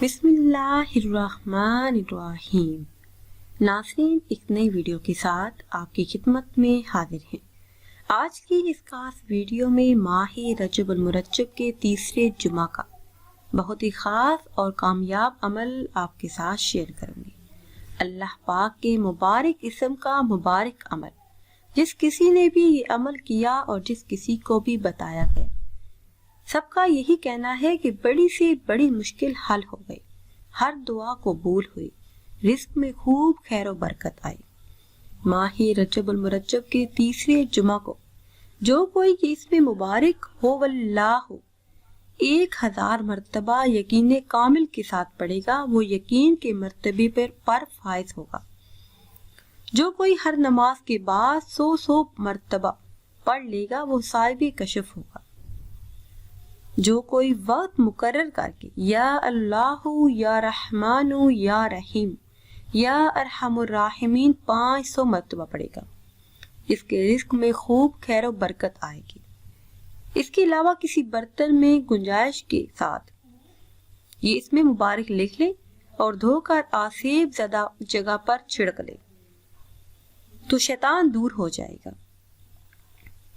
بسم اللہ الرحمن الرحیم۔ ناظرین، ایک نئی ویڈیو کے ساتھ آپ کی خدمت میں حاضر ہیں۔ آج کی اس خاص ویڈیو میں ماہ رجب المرجب کے تیسرے جمعہ کا بہت ہی خاص اور کامیاب عمل آپ کے ساتھ شیئر کروں گی۔ اللہ پاک کے مبارک اسم کا مبارک عمل، جس کسی نے بھی یہ عمل کیا اور جس کسی کو بھی بتایا گیا، سب کا یہی کہنا ہے کہ بڑی سے بڑی مشکل حل ہو گئی، ہر دعا قبول ہوئی، رزق میں خوب خیر و برکت آئی۔ ماہ رجب المرجب کے تیسرے جمعہ کو جو کوئی اس میں مبارک ہو واللہ 1000 مرتبہ یقین کامل کے ساتھ پڑھے گا، وہ یقین کے مرتبے پر فائز ہوگا۔ جو کوئی ہر نماز کے بعد 100 مرتبہ پڑھ لے گا، وہ صاحب کشف ہوگا۔ جو کوئی وقت مقرر کر کے یا اللہ یا رحمان یا رحیم یا ارحم الراحمین 500 مرتبہ پڑھے گا، اس کے رزق میں خوب خیر و برکت آئے گی۔ اس کے علاوہ کسی برتن میں گنجائش کے ساتھ یہ اس میں مبارک لکھ لے اور دھو کر آسیب زدہ جگہ پر چھڑک لے تو شیطان دور ہو جائے گا،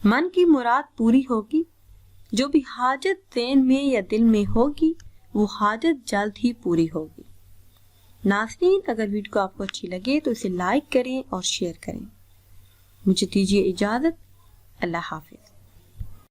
من کی مراد پوری ہوگی۔ جو بھی حاجت ذہن میں یا دل میں ہوگی، وہ حاجت جلد ہی پوری ہوگی۔ ناظرین، اگر ویڈیو آپ کو اچھی لگے تو اسے لائک کریں اور شیئر کریں۔ مجھے دیجیے اجازت، اللہ حافظ۔